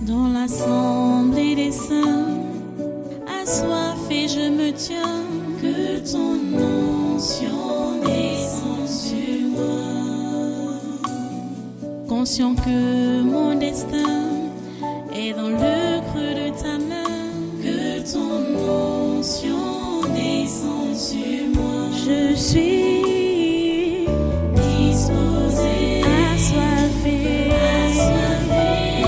Dans l'assemblée des saints, assoiffé je me tiens, que ton onction descende sur moi. Conscient que mon destin est dans le creux de ta main, que ton onction descende sur moi. Je suis disposé, assoiffé,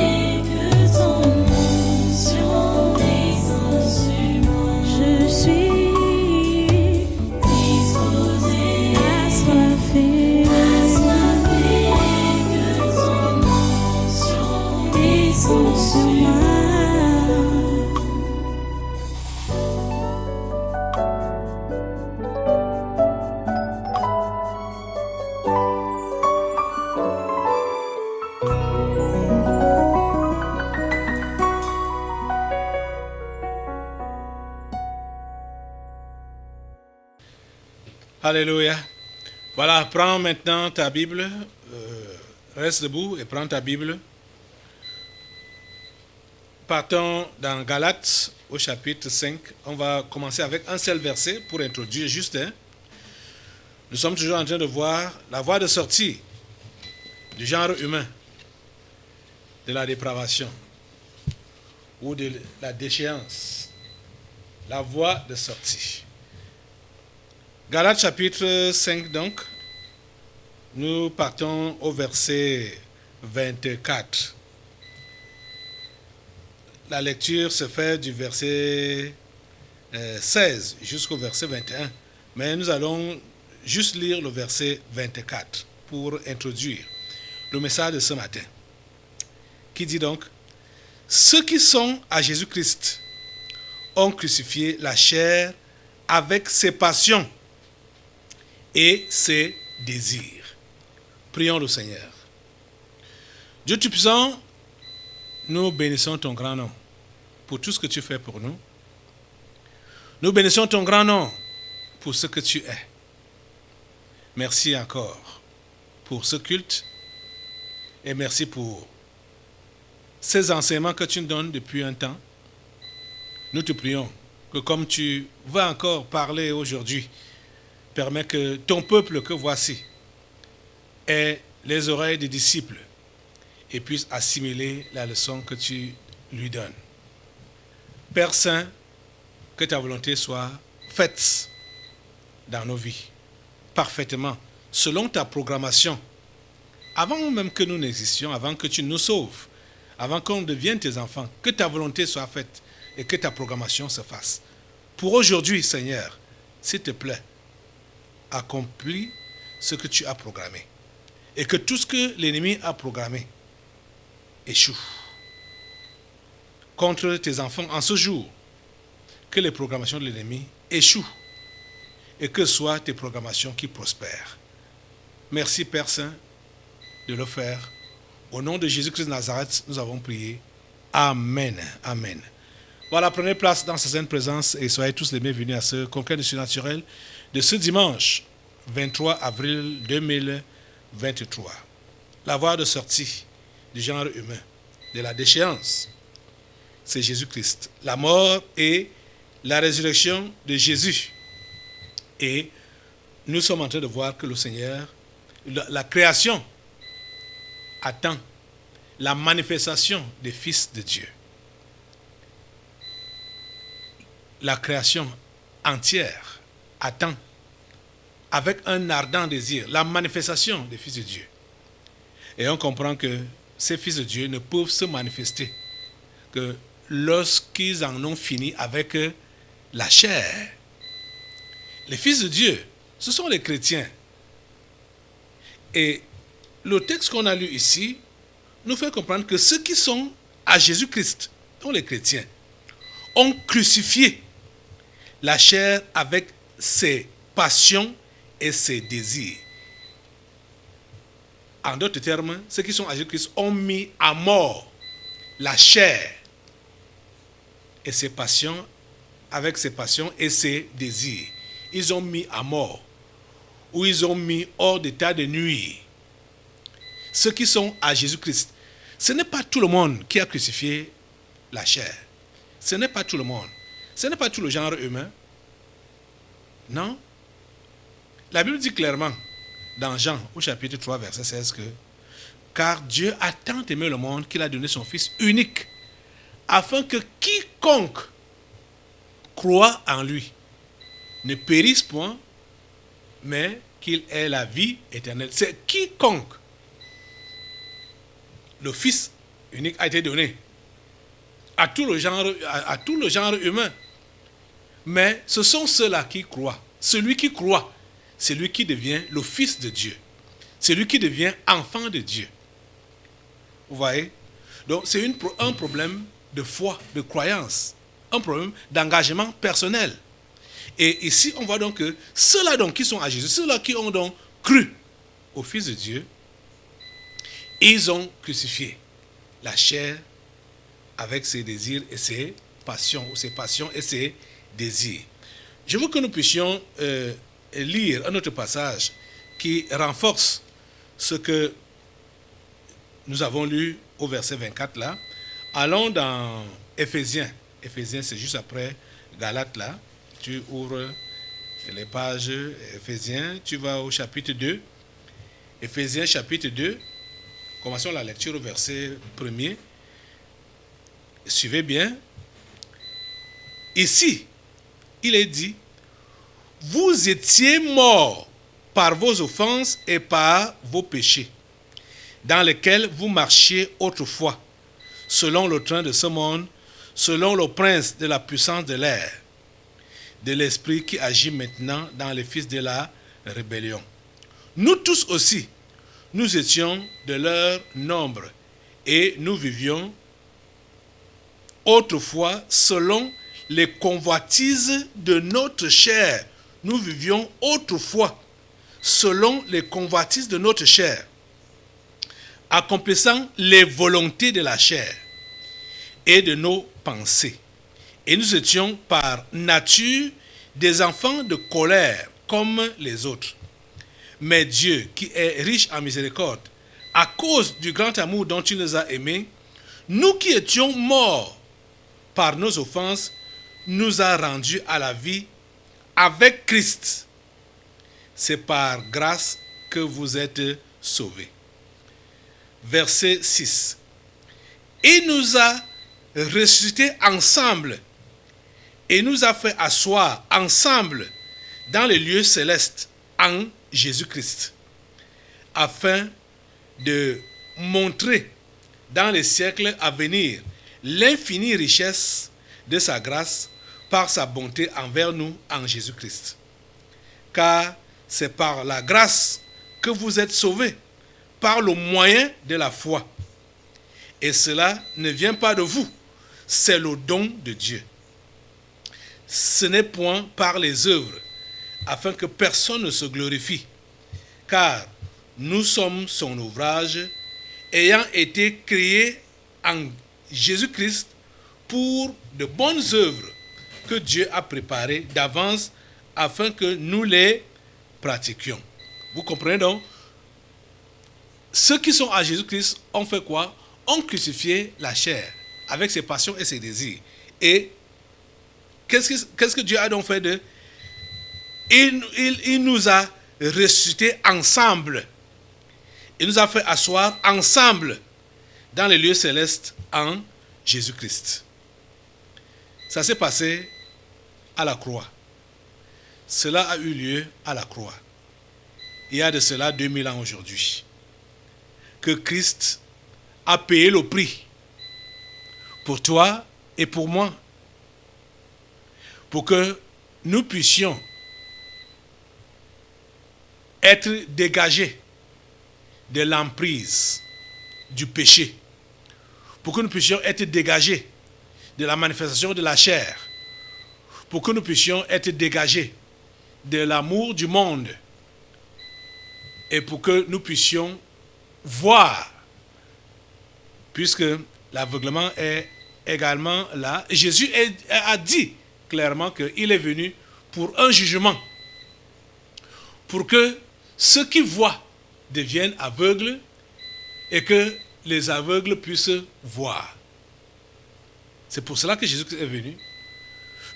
que ton onction descende sur moi. Je suis disposé, assoiffé, que ton onction descende sur moi. Alléluia. Voilà, prends maintenant ta Bible, reste debout et prends ta Bible. Partons dans Galates au chapitre 5. On va commencer avec un seul verset pour introduire juste. Nous sommes toujours en train de voir la voie de sortie du genre humain, de la dépravation ou de la déchéance. La voie de sortie. Galates chapitre 5 donc, nous partons au verset 24. La lecture se fait du verset 16 jusqu'au verset 21, mais nous allons juste lire le verset 24 pour introduire le message de ce matin, qui dit donc: ceux qui sont à Jésus-Christ ont crucifié la chair avec ses passions et ses désirs. Prions le Seigneur. Dieu Tout-Puissant, nous bénissons ton grand nom pour tout ce que tu fais pour nous. Nous bénissons ton grand nom pour ce que tu es. Merci encore pour ce culte et merci pour ces enseignements que tu nous donnes depuis un temps. Nous te prions que comme tu vas encore parler aujourd'hui, permets que ton peuple que voici ait les oreilles des disciples et puisse assimiler la leçon que tu lui donnes. Père Saint, que ta volonté soit faite dans nos vies, parfaitement, selon ta programmation, avant même que nous n'existions, avant que tu nous sauves, avant qu'on devienne tes enfants, que ta volonté soit faite et que ta programmation se fasse. Pour aujourd'hui, Seigneur, s'il te plaît, accomplis ce que tu as programmé et que tout ce que l'ennemi a programmé échoue contre tes enfants en ce jour, que les programmations de l'ennemi échouent et que soient tes programmations qui prospèrent. Merci Père Saint de le faire. Au nom de Jésus-Christ de Nazareth, nous avons prié. Amen. Amen. Voilà, prenez place dans sa sainte présence et soyez tous les bienvenus à ce congrès du surnaturel de ce dimanche 23 avril 2023. La voie de sortie du genre humain, de la déchéance, c'est Jésus-Christ. La mort et la résurrection de Jésus. Et nous sommes en train de voir que le Seigneur, la création, attend la manifestation des fils de Dieu. La création entière attend avec un ardent désir la manifestation des fils de Dieu. Et on comprend que ces fils de Dieu ne peuvent se manifester que lorsqu'ils en ont fini avec la chair. Les fils de Dieu, ce sont les chrétiens. Et le texte qu'on a lu ici nous fait comprendre que ceux qui sont à Jésus-Christ, dont les chrétiens, ont crucifié la chair avec ses passions et ses désirs. En d'autres termes, ceux qui sont à Jésus-Christ ont mis à mort la chair et ses passions, avec ses passions et ses désirs. Ils ont mis à mort, ou ils ont mis hors d'état de nuire ceux qui sont à Jésus-Christ. Ce n'est pas tout le monde qui a crucifié la chair. Ce n'est pas tout le monde. Ce n'est pas tout le genre humain. Non. La Bible dit clairement, dans Jean, au chapitre 3, verset 16, que « Car Dieu a tant aimé le monde qu'il a donné son Fils unique, afin que quiconque croit en lui ne périsse point, mais qu'il ait la vie éternelle. » C'est quiconque. Le Fils unique a été donné à tout le genre humain. Mais ce sont ceux-là qui croient. Celui qui croit, c'est lui qui devient le Fils de Dieu. C'est lui qui devient enfant de Dieu. Vous voyez? Donc c'est un problème de foi, de croyance, un problème d'engagement personnel. Et ici, on voit donc que ceux-là donc qui sont à Jésus, ceux-là qui ont donc cru au Fils de Dieu, ils ont crucifié la chair avec ses désirs et ses passions et ses désirs. Je veux que nous puissions lire un autre passage qui renforce ce que nous avons lu au verset 24 là. Allons dans Éphésiens. Éphésiens, c'est juste après Galates là. Tu ouvres les pages Éphésiens, tu vas au chapitre 2. Éphésiens chapitre 2. Commençons la lecture au verset 1er. Suivez bien. Ici, il est dit, vous étiez morts par vos offenses et par vos péchés, dans lesquels vous marchiez autrefois, selon le train de ce monde, selon le prince de la puissance de l'air, de l'esprit qui agit maintenant dans les fils de la rébellion. Nous tous aussi, nous étions de leur nombre et nous vivions autrefois selon les convoitises de notre chair. Nous vivions autrefois selon les convoitises de notre chair, accomplissant les volontés de la chair et de nos pensées. Et nous étions par nature des enfants de colère comme les autres. Mais Dieu, qui est riche en miséricorde, à cause du grand amour dont il nous a aimés, nous qui étions morts par nos offenses, nous a rendus à la vie avec Christ. C'est par grâce que vous êtes sauvés. Verset 6. Il nous a ressuscités ensemble et nous a fait asseoir ensemble dans les lieux célestes en Jésus-Christ, afin de montrer dans les siècles à venir l'infinie richesse de sa grâce par sa bonté envers nous en Jésus-Christ. Car c'est par la grâce que vous êtes sauvés, par le moyen de la foi. Et cela ne vient pas de vous, c'est le don de Dieu. Ce n'est point par les œuvres, afin que personne ne se glorifie, car nous sommes son ouvrage, ayant été créés en Jésus-Christ pour de bonnes œuvres que Dieu a préparées d'avance afin que nous les pratiquions. Vous comprenez donc? Ceux qui sont à Jésus-Christ ont fait quoi? Ont crucifié la chair avec ses passions et ses désirs. Et qu'est-ce que Dieu a donc fait de... Il nous a ressuscités ensemble. Il nous a fait asseoir ensemble dans les lieux célestes en Jésus-Christ. Ça s'est passé à la croix. Cela a eu lieu à la croix. Il y a de cela 2000 ans aujourd'hui. Que Christ a payé le prix pour toi et pour moi. Pour que nous puissions être dégagés de l'emprise du péché. Pour que nous puissions être dégagés de la manifestation de la chair. Pour que nous puissions être dégagés de l'amour du monde. Et pour que nous puissions voir, puisque l'aveuglement est également là. Jésus a dit clairement qu'il est venu pour un jugement. Pour que ceux qui voient deviennent aveugles et que les aveugles puissent voir. C'est pour cela que Jésus est venu.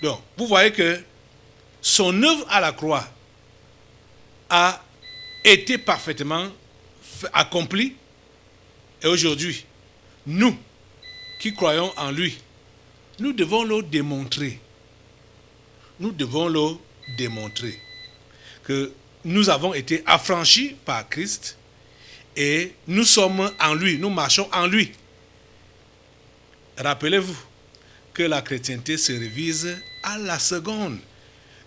Donc, vous voyez que son œuvre à la croix a été parfaitement accomplie. Et aujourd'hui, nous qui croyons en lui, nous devons le démontrer. Nous devons le démontrer que nous avons été affranchis par Christ et nous sommes en lui, nous marchons en lui. Rappelez-vous que la chrétienté se révise à la seconde.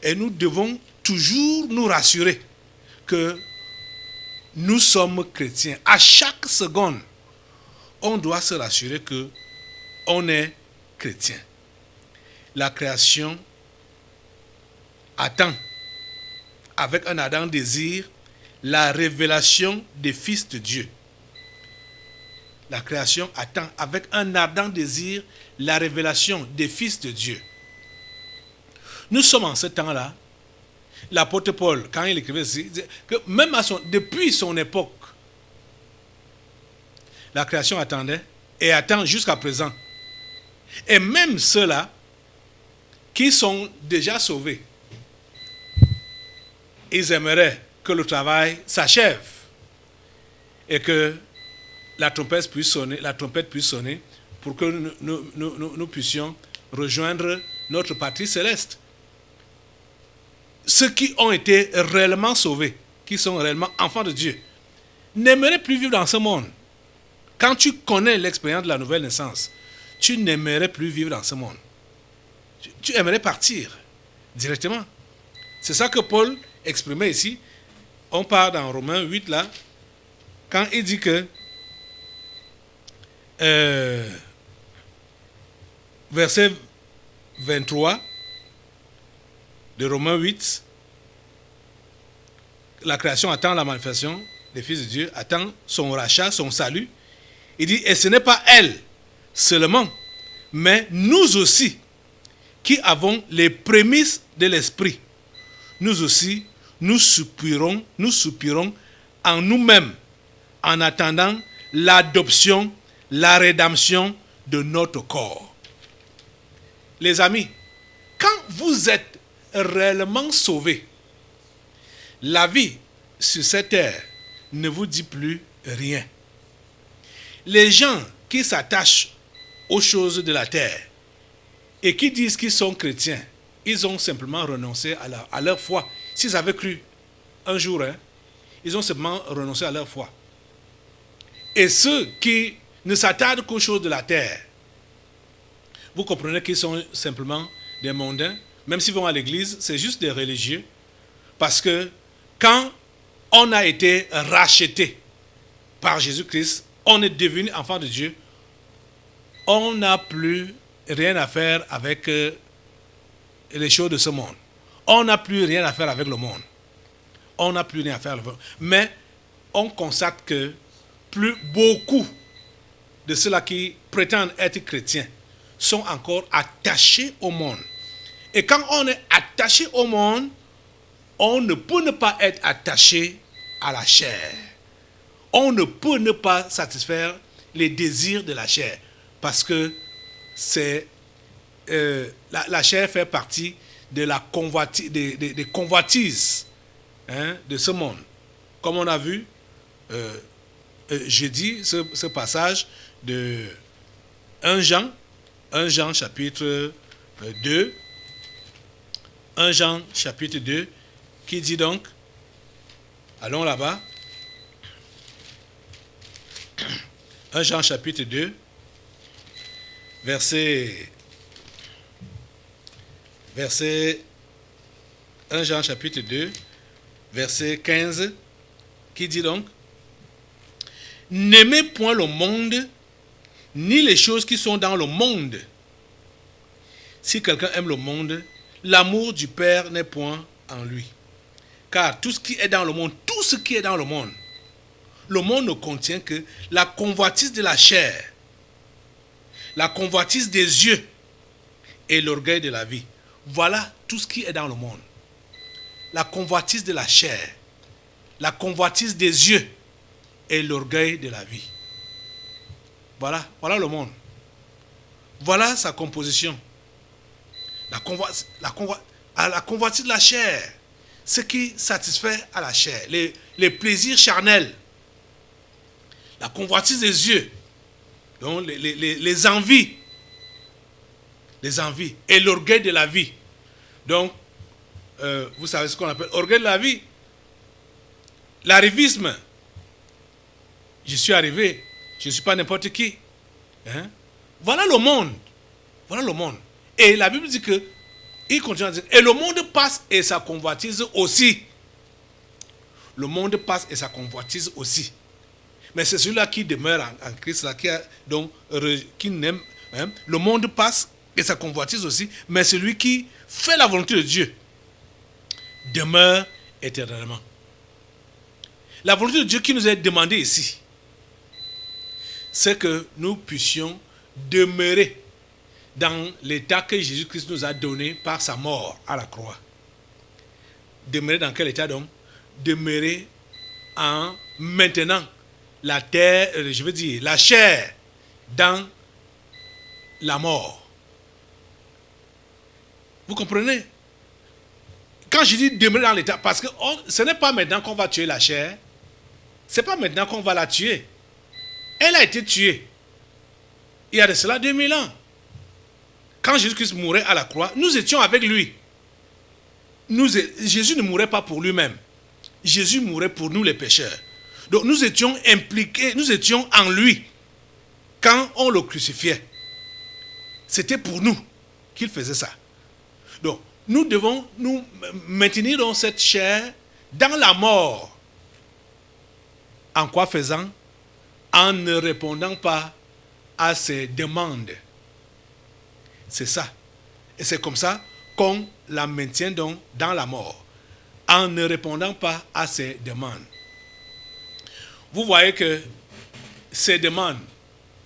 Et nous devons toujours nous rassurer que nous sommes chrétiens. À chaque seconde, on doit se rassurer que on est chrétien. La création attend avec un ardent désir la révélation des fils de Dieu. La création attend avec un ardent désir la révélation des fils de Dieu. Nous sommes en ce temps-là. L'apôtre Paul, quand il écrivait ceci, disait que même depuis son époque, la création attendait et attend jusqu'à présent. Et même ceux-là qui sont déjà sauvés, ils aimeraient que le travail s'achève et que la trompette puisse sonner pour que nous puissions rejoindre notre patrie céleste. Ceux qui ont été réellement sauvés, qui sont réellement enfants de Dieu, n'aimeraient plus vivre dans ce monde. Quand tu connais l'expérience de la nouvelle naissance, tu n'aimerais plus vivre dans ce monde. Tu aimerais partir directement. C'est ça que Paul exprimait ici. On part dans Romains 8 là, quand il dit que verset 23 de Romains 8, la création attend la manifestation des fils de Dieu, attend son rachat, son salut. Il dit, et ce n'est pas elle seulement, mais nous aussi, qui avons les prémices de l'esprit, nous aussi, nous soupirons en nous-mêmes, en attendant l'adoption, la rédemption de notre corps. Les amis, quand vous êtes réellement sauvés, la vie sur cette terre ne vous dit plus rien. Les gens qui s'attachent aux choses de la terre et qui disent qu'ils sont chrétiens, ils ont simplement renoncé à leur foi. S'ils avaient cru un jour, ils ont simplement renoncé à leur foi. Et ceux qui ne s'attardent qu'aux choses de la terre, vous comprenez qu'ils sont simplement des mondains. Même s'ils vont à l'église, c'est juste des religieux. Parce que quand on a été racheté par Jésus-Christ, on est devenu enfant de Dieu, on n'a plus rien à faire avec les choses de ce monde. On n'a plus rien à faire avec le monde. On n'a plus rien à faire avec le monde. Mais on constate que beaucoup de ceux-là qui prétendent être chrétiens sont encore attachés au monde. Et quand on est attaché au monde, on ne peut ne pas être attaché à la chair. On ne peut ne pas satisfaire les désirs de la chair. Parce que la chair fait partie de la des convoitises de ce monde. Comme on a vu jeudi, ce passage de 1 Jean chapitre 2, 1 Jean chapitre 2, qui dit donc, allons là-bas, 1 Jean chapitre 2, verset 1 Jean chapitre 2, verset 15, qui dit donc, n'aimez point le monde, ni les choses qui sont dans le monde. Si quelqu'un aime le monde, l'amour du Père n'est point en lui. Car tout ce qui est dans le monde le monde ne contient que la convoitise de la chair, la convoitise des yeux et l'orgueil de la vie. Voilà tout ce qui est dans le monde. La convoitise de la chair, la convoitise des yeux et l'orgueil de la vie. Voilà le monde. Voilà sa composition. La convoitise de la chair, ce qui satisfait à la chair, les plaisirs charnels, la convoitise des yeux, donc les envies et l'orgueil de la vie. Donc, vous savez ce qu'on appelle orgueil de la vie. L'arrivisme. Je suis arrivé, je ne suis pas n'importe qui. Hein? Voilà le monde. Voilà le monde. Et la Bible dit que, il continue à dire, et le monde passe et sa convoitise aussi. Le monde passe et sa convoitise aussi. Mais c'est celui-là qui demeure en Christ, là, qui n'aime. Hein? Le monde passe et sa convoitise aussi, mais celui qui fait la volonté de Dieu demeure éternellement. La volonté de Dieu qui nous est demandée ici, c'est que nous puissions demeurer dans l'état que Jésus-Christ nous a donné par sa mort à la croix. Demeurer dans quel état donc? Demeurer en maintenant la terre, la chair dans la mort. Vous comprenez? Quand je dis demeurer dans l'état, parce que ce n'est pas maintenant qu'on va tuer la chair, ce n'est pas maintenant qu'on va la tuer. Elle a été tuée il y a de cela 2000 ans. Quand Jésus-Christ mourait à la croix, nous étions avec lui. Jésus ne mourait pas pour lui-même. Jésus mourait pour nous les pécheurs. Donc nous étions impliqués, nous étions en lui quand on le crucifiait. C'était pour nous qu'il faisait ça. Donc nous devons nous maintenir dans cette chair, dans la mort. En quoi faisant? En ne répondant pas à ses demandes. C'est ça. Et c'est comme ça qu'on la maintient donc dans la mort, en ne répondant pas à ses demandes. Vous voyez que ces demandes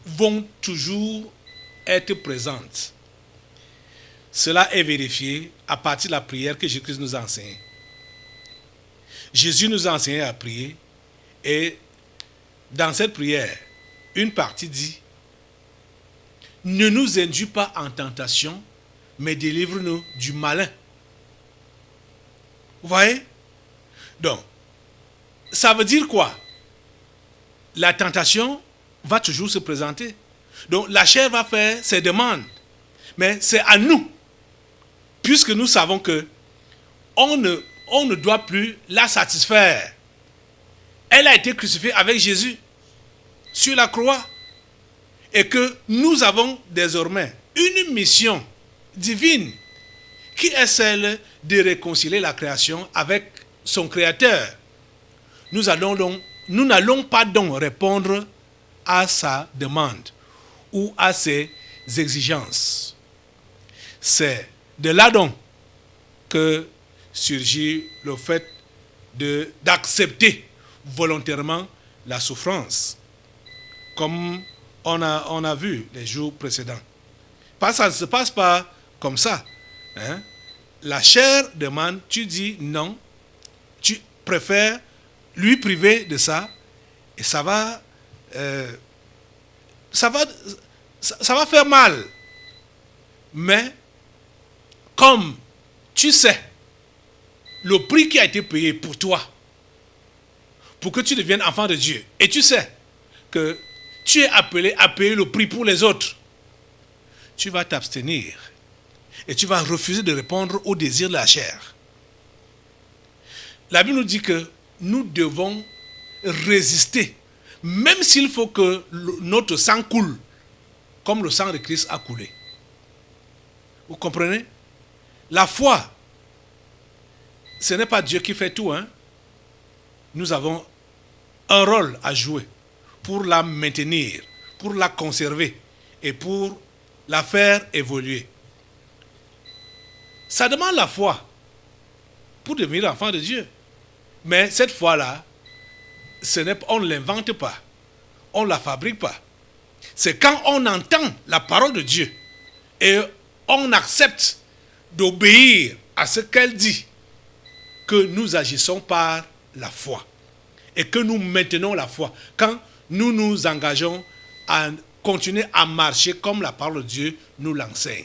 vont toujours être présentes. Cela est vérifié à partir de la prière que Jésus nous a enseignée. Jésus nous a enseigné à prier, et dans cette prière, une partie dit: ne nous induis pas en tentation, mais délivre-nous du malin. Vous voyez? Donc, ça veut dire quoi? La tentation va toujours se présenter. Donc, la chair va faire ses demandes. Mais c'est à nous, puisque nous savons que on ne doit plus la satisfaire. Elle a été crucifiée avec Jésus sur la croix. Et que nous avons désormais une mission divine qui est celle de réconcilier la création avec son Créateur. Nous n'allons pas donc répondre à sa demande ou à ses exigences. C'est de là donc que surgit le fait d'accepter volontairement la souffrance, comme on a vu les jours précédents. Ça ne se passe pas comme ça. Hein? La chair demande, tu dis non, tu préfères lui priver de ça, et ça va faire mal. Mais comme tu sais le prix qui a été payé pour toi, pour que tu deviennes enfant de Dieu, et tu sais que tu es appelé à payer le prix pour les autres, tu vas t'abstenir et tu vas refuser de répondre aux désirs de la chair. La Bible nous dit que nous devons résister, même s'il faut que notre sang coule, comme le sang de Christ a coulé. Vous comprenez? La foi, ce n'est pas Dieu qui fait tout. Hein? Nous avons un rôle à jouer pour la maintenir, pour la conserver et pour la faire évoluer. Ça demande la foi pour devenir enfant de Dieu. Mais cette foi-là, on ne l'invente pas, on ne la fabrique pas. C'est quand on entend la parole de Dieu et on accepte d'obéir à ce qu'elle dit que nous agissons par la foi et que nous maintenons la foi. Quand nous nous engageons à continuer à marcher comme la parole de Dieu nous l'enseigne.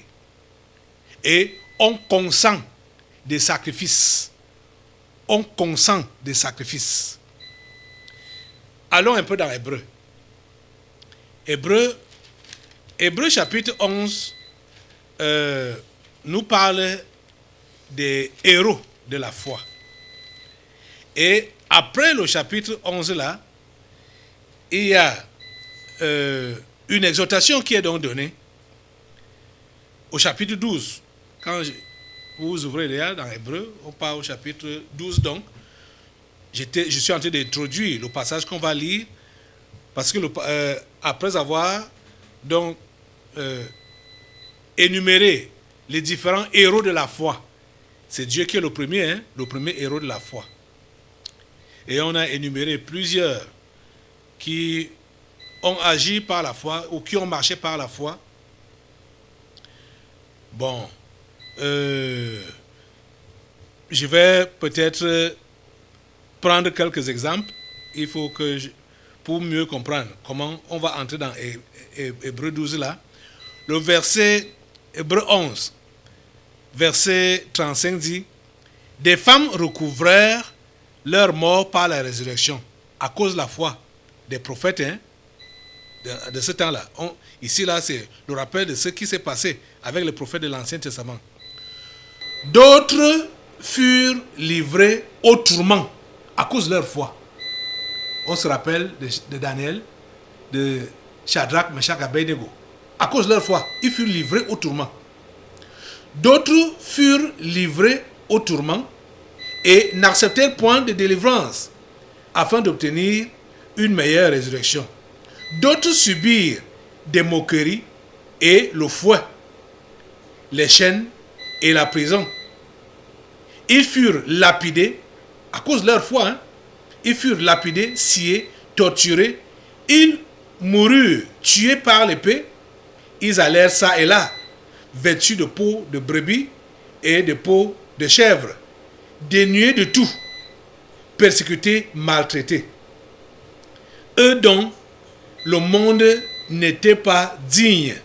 Et on consent des sacrifices. On consent des sacrifices. Allons un peu dans Hébreu. Hébreu chapitre 11 nous parle des héros de la foi. Et après le chapitre 11 là, il y a une exhortation qui est donc donnée au chapitre 12. Quand vous ouvrez déjà dans Hébreu, on parle au chapitre 12 donc. Je suis en train d'introduire le passage qu'on va lire parce que après avoir donc énuméré les différents héros de la foi, c'est Dieu qui est le premier héros de la foi. Et on a énuméré plusieurs qui ont agi par la foi ou qui ont marché par la foi. Bon, je vais peut-être prendre quelques exemples. Il faut que pour mieux comprendre comment on va entrer dans Hébreu 12 là. Le verset Hébreu 11, verset 35 dit: des femmes recouvrèrent leur mort par la résurrection à cause de la foi des prophètes de ce temps-là. Ici là, c'est le rappel de ce qui s'est passé avec les prophètes de l'Ancien Testament. D'autres furent livrés au tourment à cause de leur foi. On se rappelle de Daniel, de Shadrach, Meshach, Abednego. À cause de leur foi, ils furent livrés au tourment. D'autres furent livrés au tourment et n'acceptèrent point de délivrance afin d'obtenir une meilleure résurrection. D'autres subirent des moqueries et le fouet, les chaînes et la prison. Ils furent lapidés à cause de leur foi. Ils furent lapidés, sciés, torturés. Ils moururent tués par l'épée. Ils allèrent ça et là, vêtus de peau de brebis et de peau de chèvre, dénués de tout, persécutés, maltraités. Eux dont le monde n'était pas digne,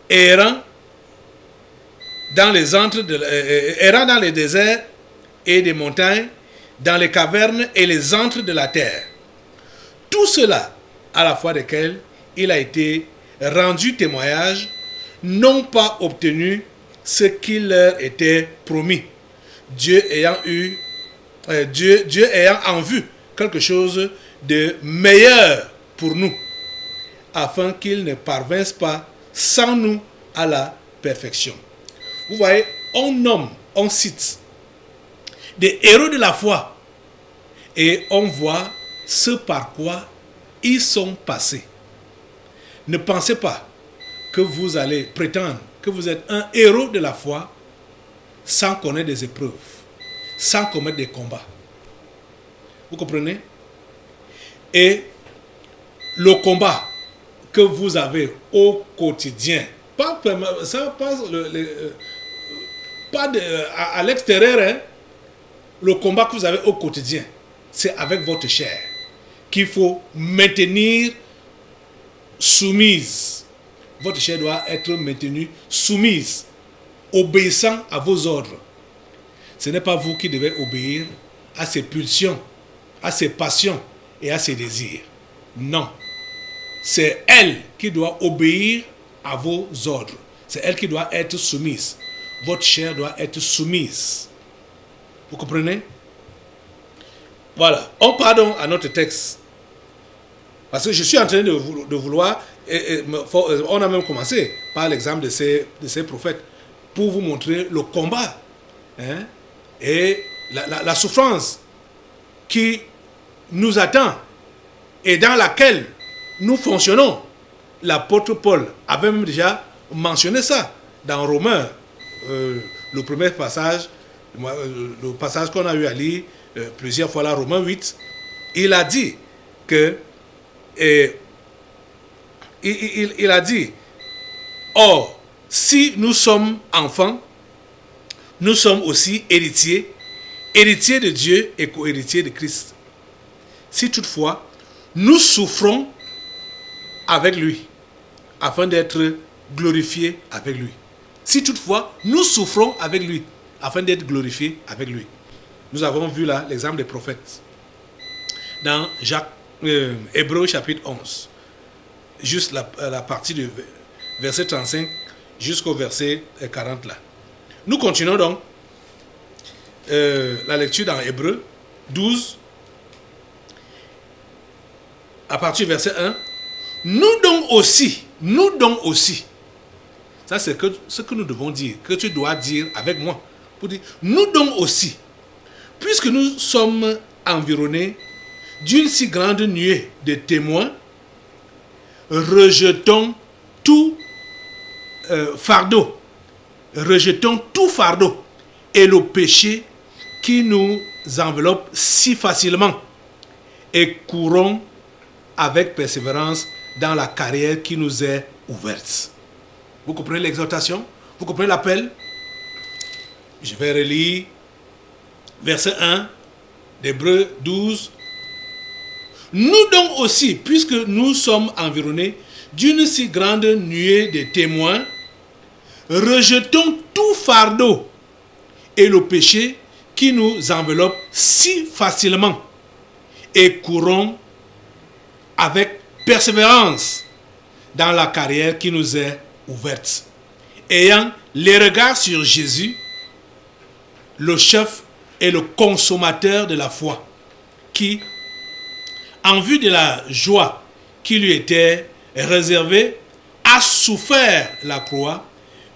errant dans les déserts et des montagnes, dans les cavernes et les antres de la terre. Tout cela, à la fois desquels il a été rendu témoignage, n'ont pas obtenu ce qui leur était promis, Dieu ayant en vue quelque chose de meilleur pour nous, afin qu'ils ne parvinssent pas sans nous à la perfection. Vous voyez, on cite des héros de la foi et on voit ce par quoi ils sont passés. Ne pensez pas que vous allez prétendre que vous êtes un héros de la foi sans connaître des épreuves, sans commettre des combats. Vous comprenez? Et le combat que vous avez au quotidien, à l'extérieur, le combat que vous avez au quotidien, c'est avec votre chair qu'il faut maintenir soumise. Votre chair doit être maintenue soumise, obéissant à vos ordres. Ce n'est pas vous qui devez obéir à ses pulsions, à ses passions et à ses désirs. Non. C'est elle qui doit obéir à vos ordres. C'est elle qui doit être soumise. Votre chair doit être soumise. Vous comprenez? Voilà. On pardonne à notre texte. Parce que je suis en train de vouloir, on a même commencé par l'exemple de ces prophètes, pour vous montrer le combat et la souffrance qui nous attend et dans laquelle nous fonctionnons. L'apôtre Paul avait même déjà mentionné ça dans Romains, le premier passage, le passage qu'on a eu à lire plusieurs fois là, Romains 8. Il a dit que il a dit: or, si nous sommes enfants, nous sommes aussi héritiers, héritiers de Dieu et co-héritiers de Christ. Si toutefois, nous souffrons avec lui, afin d'être glorifiés avec lui. Si toutefois, nous souffrons avec lui, afin d'être glorifiés avec lui. Nous avons vu là l'exemple des prophètes. Dans Hébreux chapitre 11, juste la partie du verset 35 jusqu'au verset 40 là. Nous continuons donc la lecture dans Hébreux 12, à partir du verset 1. Nous donc aussi, ça c'est ce que nous devons dire, que tu dois dire avec moi, pour dire, nous donc aussi, puisque nous sommes environnés d'une si grande nuée de témoins, rejetons tout fardeau et le péché qui nous enveloppe si facilement et courons avec persévérance dans la carrière qui nous est ouverte. Vous comprenez l'exhortation? Vous comprenez l'appel? Je vais relire verset 1 d'Hébreux 12. Nous donc aussi, puisque nous sommes environnés d'une si grande nuée de témoins, rejetons tout fardeau et le péché qui nous enveloppe si facilement et courons avec persévérance dans la carrière qui nous est ouverte, ayant les regards sur Jésus, le chef et le consommateur de la foi, qui, en vue de la joie qui lui était réservée, a souffert la croix,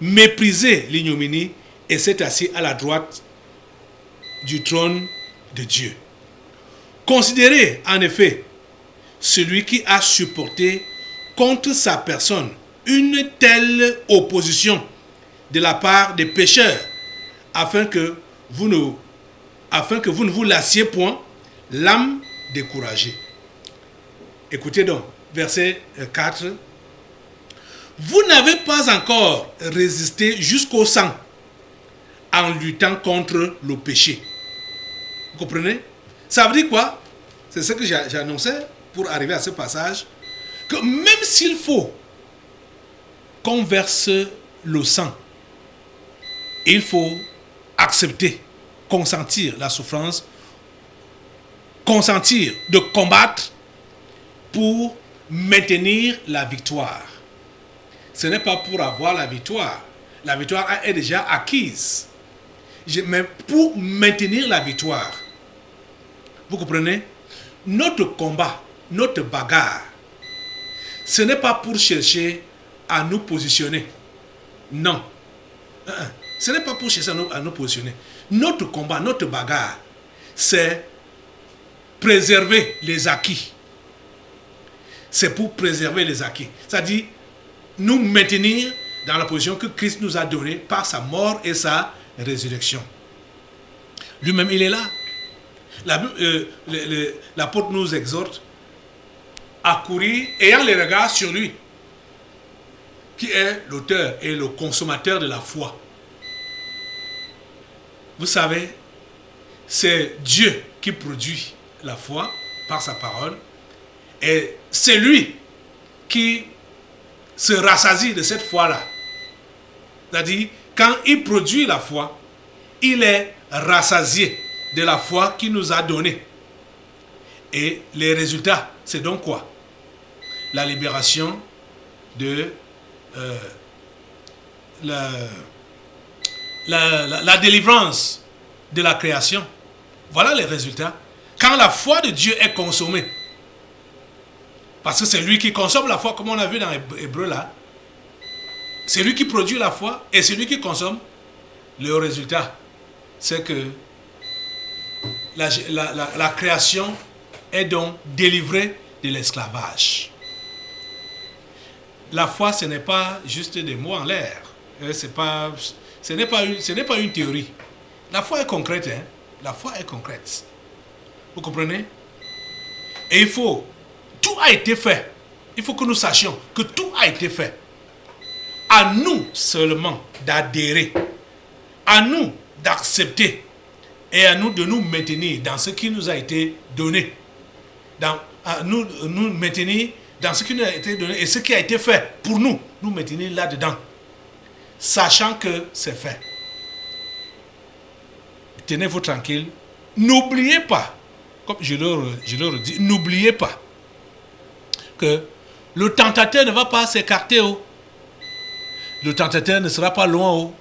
méprisé l'ignominie et s'est assis à la droite du trône de Dieu. Considérez en effet celui qui a supporté contre sa personne une telle opposition de la part des pécheurs, afin que vous ne vous lassiez point, l'âme découragée. Écoutez donc, verset 4. Vous n'avez pas encore résisté jusqu'au sang en luttant contre le péché. Vous comprenez? Ça veut dire quoi? C'est ce que j'annonçais pour arriver à ce passage, que même s'il faut qu'on verse le sang, il faut accepter, consentir la souffrance, consentir de combattre pour maintenir la victoire. Ce n'est pas pour avoir la victoire. La victoire est déjà acquise. Mais pour maintenir la victoire, vous comprenez? Notre combat, notre bagarre, ce n'est pas pour chercher à nous positionner. Non. Ce n'est pas pour chercher à nous positionner. Notre combat, notre bagarre, c'est préserver les acquis. C'est pour préserver les acquis. C'est-à-dire nous maintenir dans la position que Christ nous a donnée par sa mort et sa résurrection. Lui-même, il est là. L'apôtre nous exhorte à courir ayant les regards sur lui, qui est l'auteur et le consommateur de la foi. Vous savez, c'est Dieu qui produit la foi par sa parole, et c'est lui qui se rassasie de cette foi-là. C'est-à-dire, quand il produit la foi, il est rassasié de la foi qu'il nous a donnée. Et les résultats, c'est donc quoi? La libération de la délivrance de la création. Voilà les résultats. Quand la foi de Dieu est consommée, parce que c'est lui qui consomme la foi, comme on a vu dans Hébreux là, c'est lui qui produit la foi et c'est lui qui consomme. Le résultat, c'est que la création est donc délivrée de l'esclavage. La foi, ce n'est pas juste des mots en l'air. Ce n'est pas une théorie. La foi est concrète. Hein? La foi est concrète. Vous comprenez? Et tout a été fait. Il faut que nous sachions que tout a été fait. À nous seulement d'adhérer. À nous d'accepter. Et à nous de nous maintenir dans ce qui nous a été donné. À nous maintenir dans ce qui nous a été donné et ce qui a été fait pour nous, nous maintenir là-dedans, sachant que c'est fait. Tenez-vous tranquille. N'oubliez pas, comme je leur dis, n'oubliez pas que le tentateur ne va pas s'écarter. Le tentateur ne sera pas loin.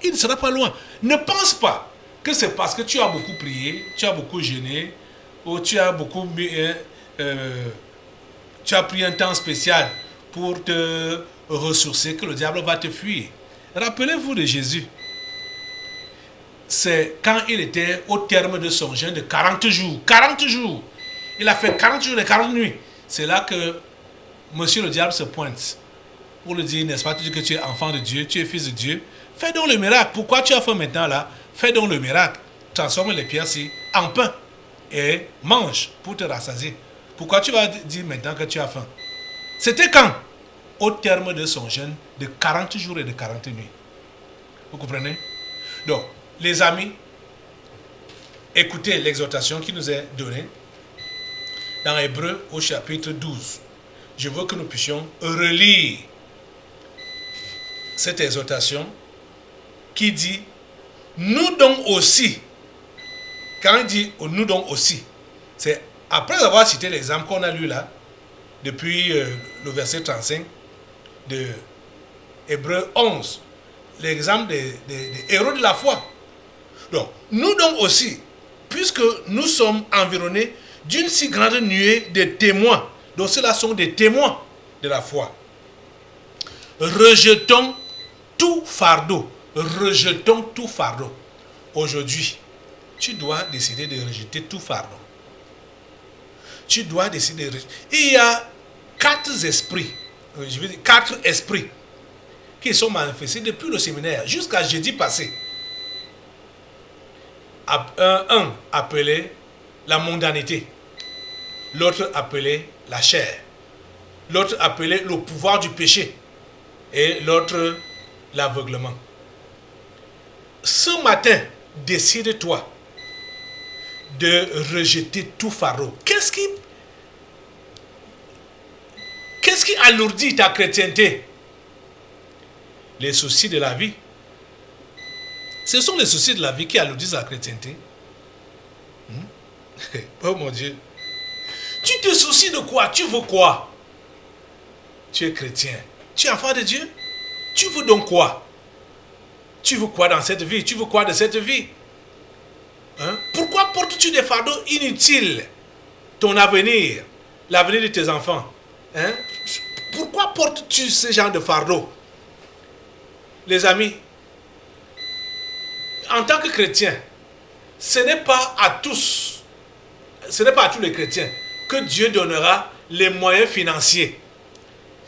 Il ne sera pas loin. Ne pense pas que c'est parce que tu as beaucoup prié, tu as beaucoup jeûné, ou tu as beaucoup tu as pris un temps spécial pour te ressourcer que le diable va te fuir. Rappelez-vous de Jésus. C'est quand il était au terme de son jeûne de 40 jours. 40 jours. Il a fait 40 jours et 40 nuits. C'est là que Monsieur le diable se pointe pour lui dire, n'est-ce pas, tu dis que tu es enfant de Dieu, tu es fils de Dieu. Fais donc le miracle. Pourquoi tu as faim maintenant là? Fais donc le miracle. Transforme les pierres-ci en pain et mange pour te rassasier. Pourquoi tu vas dire maintenant que tu as faim? C'était quand? Au terme de son jeûne de 40 jours et de 40 nuits. Vous comprenez? Donc, les amis, écoutez l'exhortation qui nous est donnée dans Hébreux au chapitre 12. Je veux que nous puissions relire cette exhortation qui dit « Nous donc aussi ». Quand il dit « Nous donc aussi », c'est après avoir cité l'exemple qu'on a lu là, depuis le verset 35 de Hébreux 11, l'exemple des héros de la foi. Donc, nous donc aussi, puisque nous sommes environnés d'une si grande nuée de témoins, donc ceux-là sont des témoins de la foi, rejetons tout fardeau. Rejetons tout fardeau. Aujourd'hui, tu dois décider de rejeter tout fardeau. Tu dois décider de rejeter. Il y a 4 esprits, je veux dire 4 esprits qui sont manifestés depuis le séminaire jusqu'à jeudi passé. Un appelé la mondanité, l'autre appelé la chair, l'autre appelé le pouvoir du péché et l'autre l'aveuglement. Ce matin, décide-toi de rejeter tout fardeau. Qu'est-ce qui alourdit ta chrétienté? Les soucis de la vie. Ce sont les soucis de la vie qui alourdissent la chrétienté. Oh mon Dieu. Tu te soucies de quoi? Tu veux quoi? Tu es chrétien. Tu es enfant de Dieu. Tu veux donc quoi? Tu veux quoi dans cette vie? Tu veux quoi de cette vie? Pourquoi portes-tu des fardeaux inutiles? Ton avenir, l'avenir de tes enfants. Pourquoi portes-tu ce genre de fardeaux? Les amis, en tant que chrétien, ce n'est pas à tous les chrétiens que Dieu donnera les moyens financiers.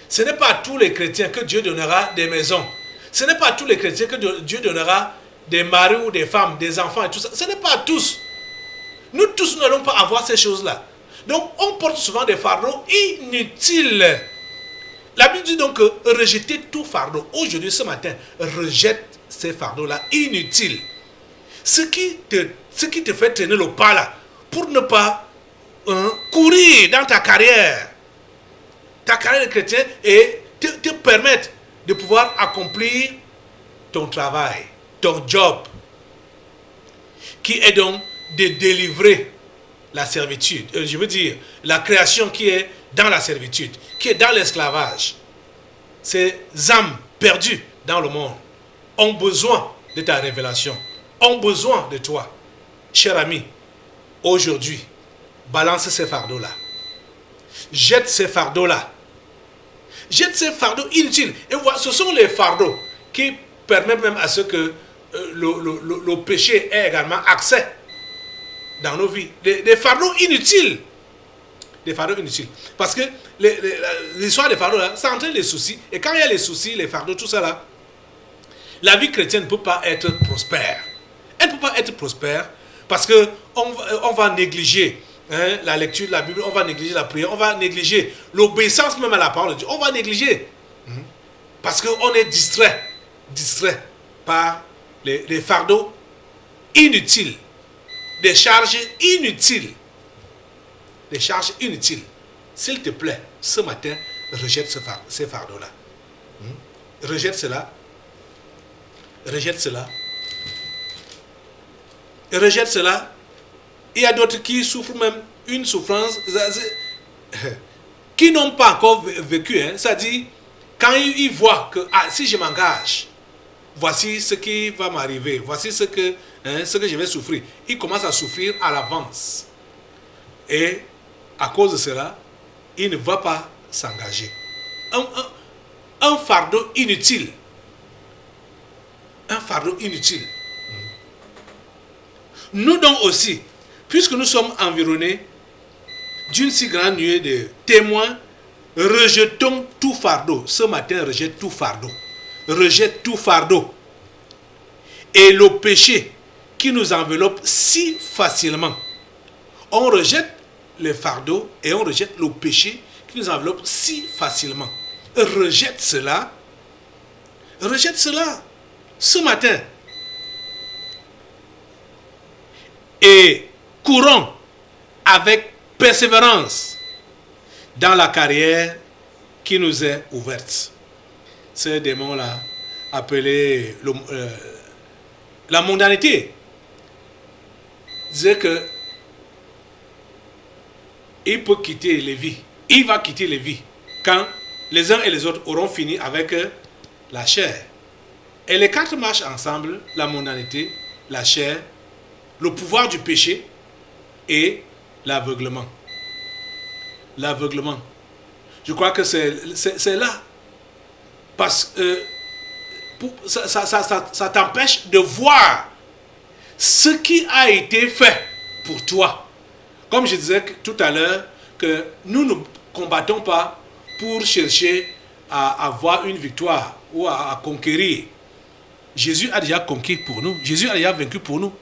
Ce n'est pas à tous les chrétiens que Dieu donnera des maisons. Ce n'est pas à tous les chrétiens que Dieu donnera des maris ou des femmes, des enfants et tout ça. Ce n'est pas à tous. Nous tous n'allons pas avoir ces choses-là. Donc, on porte souvent des fardeaux inutiles. La Bible dit donc que rejeter tout fardeau. Aujourd'hui, ce matin, rejette ces fardeaux-là inutiles. Ce qui te fait traîner le pas là, pour ne pas courir dans ta carrière de chrétien et te permettre de pouvoir accomplir ton travail, ton job, qui est donc de délivrer la servitude. Je veux dire, la création qui est dans la servitude, qui est dans l'esclavage. Ces âmes perdues dans le monde ont besoin de ta révélation, ont besoin de toi. Cher ami, aujourd'hui, balance ces fardeaux-là. Jette ces fardeaux-là. Jette ces fardeaux inutiles. Et voilà, ce sont les fardeaux qui permettent même à ce que le péché ait également accès dans nos vies. Des fardeaux inutiles. Des fardeaux inutiles. Parce que l'histoire des fardeaux, là, ça entraîne les soucis. Et quand il y a les soucis, les fardeaux, tout ça là, la vie chrétienne ne peut pas être prospère. Elle ne peut pas être prospère parce qu'on va négliger la lecture de la Bible, on va négliger la prière, on va négliger l'obéissance même à la parole de Dieu. On va négliger. Parce qu'on est distrait par les fardeaux inutiles, des charges inutiles. Des charges inutiles. S'il te plaît, ce matin, rejette ces fardeaux-là. Rejette cela. Rejette cela. Rejette cela. Il y a d'autres qui souffrent même une souffrance qui n'ont pas encore vécu. C'est-à-dire, quand ils voient que si je m'engage, voici ce qui va m'arriver, voici ce que je vais souffrir. Ils commencent à souffrir à l'avance. Et à cause de cela, il ne va pas s'engager. Un fardeau inutile. Un fardeau inutile. Nous donc aussi, puisque nous sommes environnés d'une si grande nuée de témoins, rejetons tout fardeau. Ce matin, rejette tout fardeau. Rejette tout fardeau. Et le péché qui nous enveloppe si facilement. On rejette les fardeaux et on rejette le péché qui nous enveloppe si facilement. Rejette cela. Rejette cela. Ce matin. Et courons avec persévérance dans la carrière qui nous est ouverte. Ce démon-là, appelé la mondanité, disait que il peut quitter les vies. Il va quitter les vies quand les uns et les autres auront fini avec la chair. Et les quatre marchent ensemble, la mondanité, la chair, le pouvoir du péché et l'aveuglement. L'aveuglement. Je crois que c'est là. Parce que ça t'empêche de voir ce qui a été fait pour toi. Comme je disais tout à l'heure, que nous ne combattons pas pour chercher à avoir une victoire ou à conquérir. Jésus a déjà conquis pour nous. Jésus a déjà vaincu pour nous.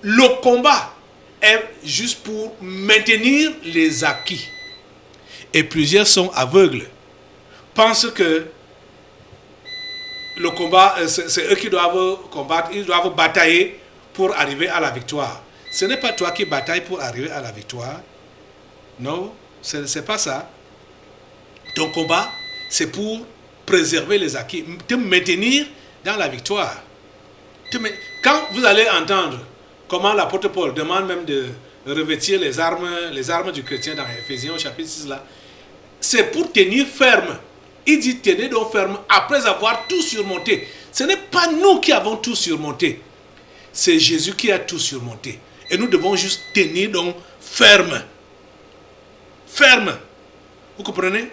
Le combat est juste pour maintenir les acquis. Et plusieurs sont aveugles. Pensent que le combat, c'est eux qui doivent combattre, ils doivent batailler pour arriver à la victoire. Ce n'est pas toi qui batailles pour arriver à la victoire. Non, ce n'est pas ça. Ton combat, c'est pour préserver les acquis, te maintenir dans la victoire. Quand vous allez entendre comment l'apôtre Paul demande même de revêtir les armes du chrétien dans Ephésiens au chapitre 6 là, c'est pour tenir ferme. Il dit tenez donc ferme après avoir tout surmonté. Ce n'est pas nous qui avons tout surmonté. C'est Jésus qui a tout surmonté. Et nous devons juste tenir donc ferme. Ferme. Vous comprenez?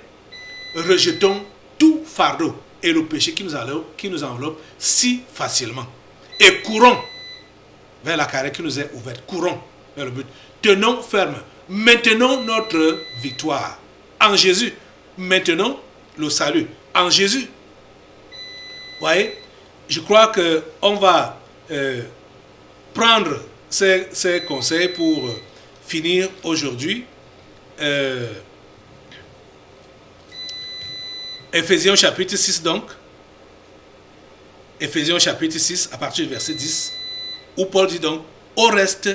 Rejetons tout fardeau et le péché qui nous enveloppe si facilement. Et courons vers la carrière qui nous est ouverte. Courons vers le but. Tenons ferme. Maintenons notre victoire. En Jésus. Maintenons le salut. En Jésus. Vous voyez? Je crois qu'on va prendre ces conseils pour finir aujourd'hui. Ephésiens chapitre 6 donc. Ephésiens chapitre 6 à partir du verset 10. Où Paul dit donc, au reste,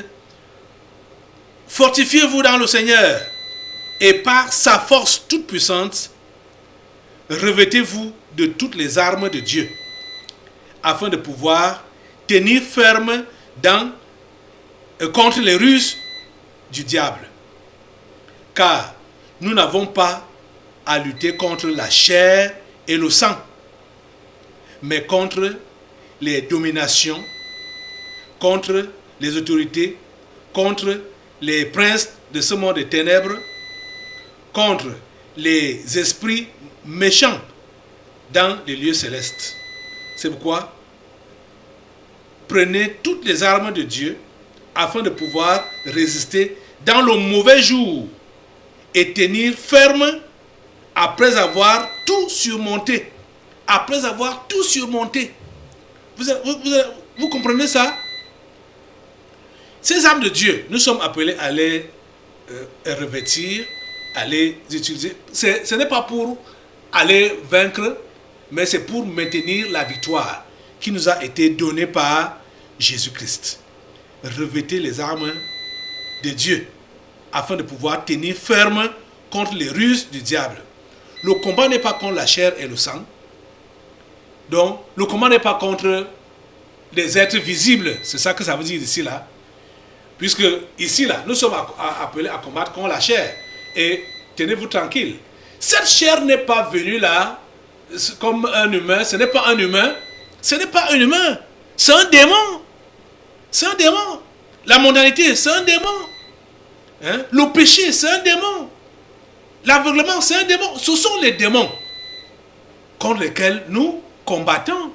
fortifiez-vous dans le Seigneur et par sa force toute puissante, revêtez-vous de toutes les armes de Dieu afin de pouvoir tenir ferme contre les ruses du diable. Car nous n'avons pas à lutter contre la chair et le sang, mais contre les dominations, contre les autorités, contre les princes de ce monde de ténèbres, contre les esprits méchants dans les lieux célestes. C'est pourquoi prenez toutes les armes de Dieu afin de pouvoir résister dans le mauvais jour et tenir ferme après avoir tout surmonté. Après avoir tout surmonté. Vous comprenez ça? Ces armes de Dieu, nous sommes appelés à les revêtir, à les utiliser. Ce n'est pas pour aller vaincre, mais c'est pour maintenir la victoire qui nous a été donnée par Jésus-Christ. Revêtez les armes de Dieu afin de pouvoir tenir ferme contre les ruses du diable. Le combat n'est pas contre la chair et le sang. Donc, le combat n'est pas contre les êtres visibles. C'est ça que ça veut dire ici, là. Puisque ici, là, nous sommes appelés à combattre contre la chair. Et tenez-vous tranquille. Cette chair n'est pas venue là comme un humain. Ce n'est pas un humain. Ce n'est pas un humain. C'est un démon. C'est un démon. La mondanité, c'est un démon. Hein? Le péché, c'est un démon. L'aveuglement, c'est un démon. Ce sont les démons contre lesquels nous combattons.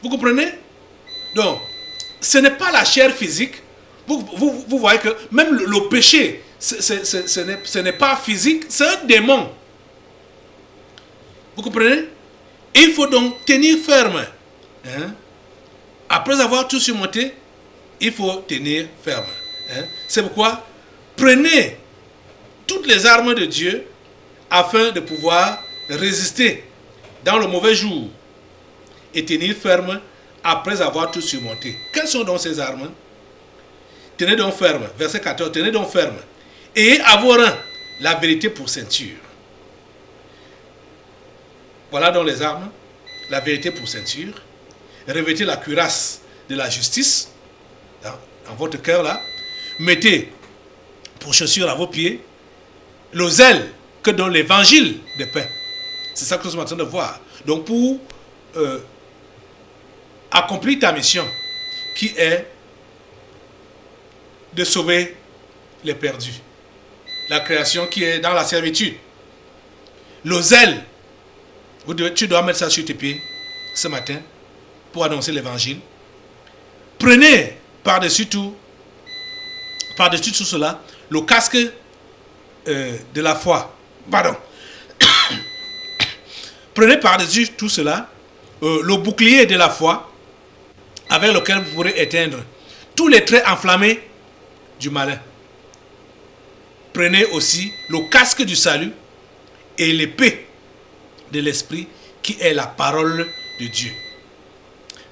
Vous comprenez? Donc, ce n'est pas la chair physique. Vous voyez que même le péché, ce n'est pas physique, c'est un démon. Vous comprenez? Il faut donc tenir ferme. Hein? Après avoir tout surmonté, il faut tenir ferme. Hein? C'est pourquoi prenez toutes les armes de Dieu afin de pouvoir résister dans le mauvais jour et tenir ferme après avoir tout surmonté. Quelles sont donc ces armes? Tenez donc ferme. Verset 14. Tenez donc ferme. Et à vos reins la vérité pour ceinture. Voilà donc les armes. La vérité pour ceinture. Revêtez la cuirasse de la justice dans votre cœur là. Mettez pour chaussures à vos pieds le zèle que donne l'évangile de paix. C'est ça que nous sommes en train de voir. Donc pour accomplir ta mission qui est de sauver les perdus. La création qui est dans la servitude. Le zèle, tu dois mettre ça sur tes pieds ce matin pour annoncer l'évangile. Prenez par-dessus tout cela, le casque de la foi. Pardon. Prenez par-dessus tout cela le bouclier de la foi avec lequel vous pourrez éteindre tous les traits enflammés du malin. Prenez aussi le casque du salut et l'épée de l'esprit qui est la parole de Dieu.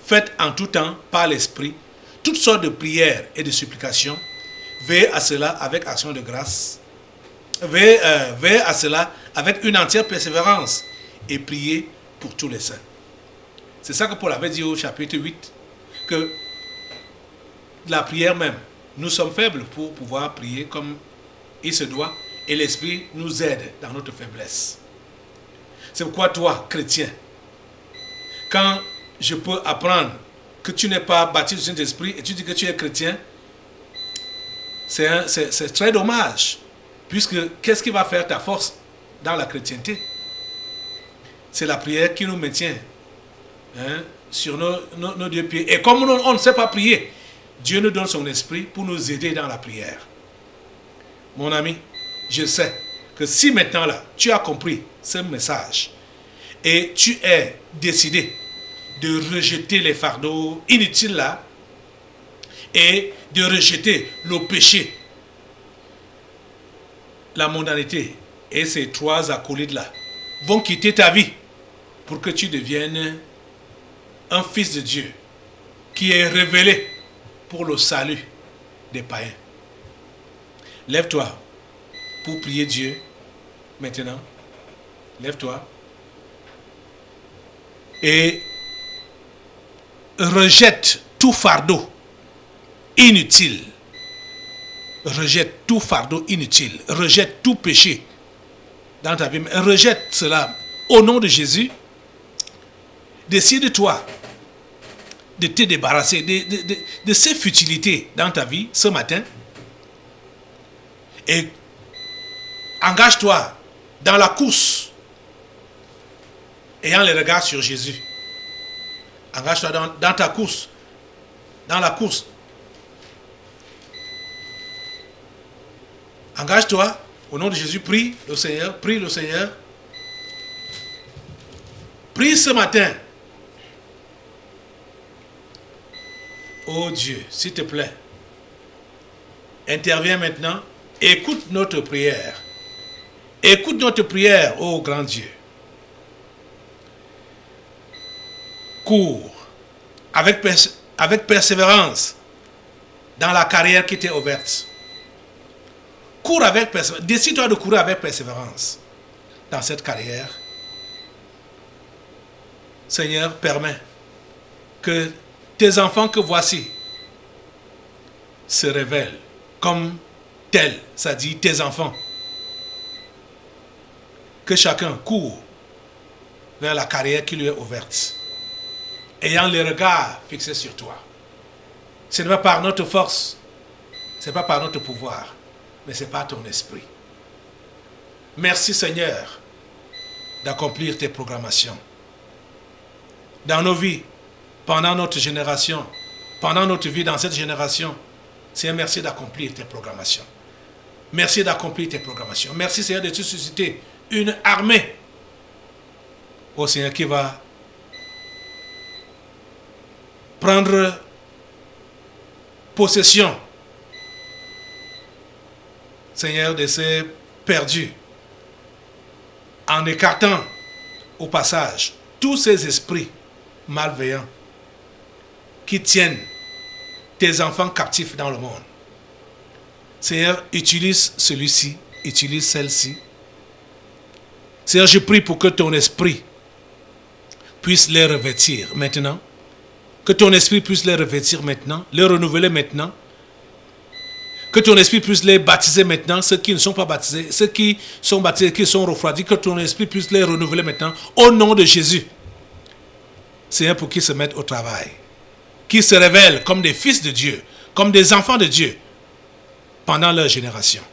Faites en tout temps par l'esprit toutes sortes de prières et de supplications. Veillez à cela avec action de grâce. Veillez à cela avec une entière persévérance et priez pour tous les saints. C'est ça que Paul avait dit au chapitre 8, que la prière même, nous sommes faibles pour pouvoir prier comme il se doit et l'Esprit nous aide dans notre faiblesse. C'est pourquoi toi, chrétien, quand je peux apprendre que tu n'es pas baptisé du Saint-Esprit et tu dis que tu es chrétien, c'est très dommage. Puisque qu'est-ce qui va faire ta force dans la chrétienté? C'est la prière qui nous maintient sur nos deux pieds. Et comme on ne sait pas prier, Dieu nous donne son esprit pour nous aider dans la prière. Mon ami, je sais que si maintenant là, tu as compris ce message et tu es décidé de rejeter les fardeaux inutiles là et de rejeter le péché, la mondanité et ces trois acolytes là vont quitter ta vie pour que tu deviennes un fils de Dieu qui est révélé pour le salut des païens. Lève-toi pour prier Dieu maintenant. Lève-toi et rejette tout fardeau inutile. Rejette tout fardeau inutile. Rejette tout péché dans ta vie. Rejette cela au nom de Jésus. Décide-toi de te débarrasser de ces futilités dans ta vie ce matin. Et engage-toi dans la course ayant les regards sur Jésus. Engage-toi dans ta course. Dans la course. Engage-toi au nom de Jésus. Prie le Seigneur. Prie le Seigneur. Prie ce matin. Oh Dieu, s'il te plaît, interviens maintenant. Écoute notre prière. Écoute notre prière, oh grand Dieu. Cours avec persévérance dans la carrière qui t'est ouverte. cours avec persévérance. Décide-toi de courir avec persévérance dans cette carrière. Seigneur, permets que tes enfants que voici se révèlent comme tels, ça dit tes enfants. Que chacun court vers la carrière qui lui est ouverte, ayant les regards fixés sur toi. Ce n'est pas par notre force, ce n'est pas par notre pouvoir, mais c'est par ton esprit. Merci Seigneur d'accomplir tes programmations dans nos vies, pendant notre génération, pendant notre vie dans cette génération. Seigneur, merci d'accomplir tes programmations. Merci d'accomplir tes programmations. Merci Seigneur de te susciter une armée, au Seigneur, qui va prendre possession, Seigneur, de ces perdus, en écartant au passage tous ces esprits malveillants qui tiennent tes enfants captifs dans le monde. Seigneur, utilise celui-ci, utilise celle-ci. Seigneur, je prie pour que ton esprit puisse les revêtir maintenant. Que ton esprit puisse les revêtir maintenant, les renouveler maintenant. Que ton esprit puisse les baptiser maintenant, ceux qui ne sont pas baptisés, ceux qui sont baptisés, qui sont refroidis, que ton esprit puisse les renouveler maintenant, au nom de Jésus. Seigneur, pour qu'ils se mettent au travail, qu'ils se révèlent comme des fils de Dieu, comme des enfants de Dieu, pendant leur génération.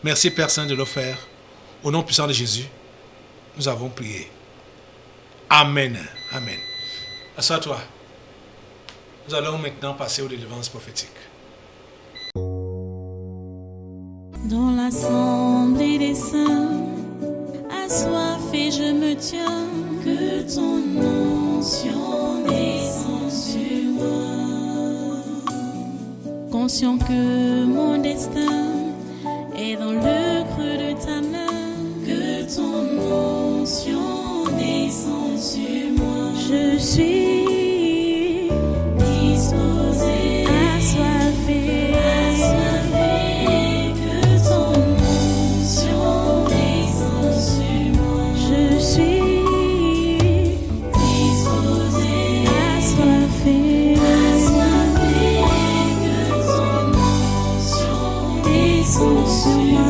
Merci Père Saint de le faire. Au nom puissant de Jésus, nous avons prié. Amen. Amen. Assois-toi. Nous allons maintenant passer aux délivrances prophétiques. Dans l'assemblée des saints, assoiffé je me tiens, que ton onction descende sur moi. Conscient que mon destin est dans le creux de ta main, que ton onction descende sur moi. Je suis disposé, assoiffé, que ton onction descende sur moi. Je suis disposé, assoiffé, que ton onction descende sur moi.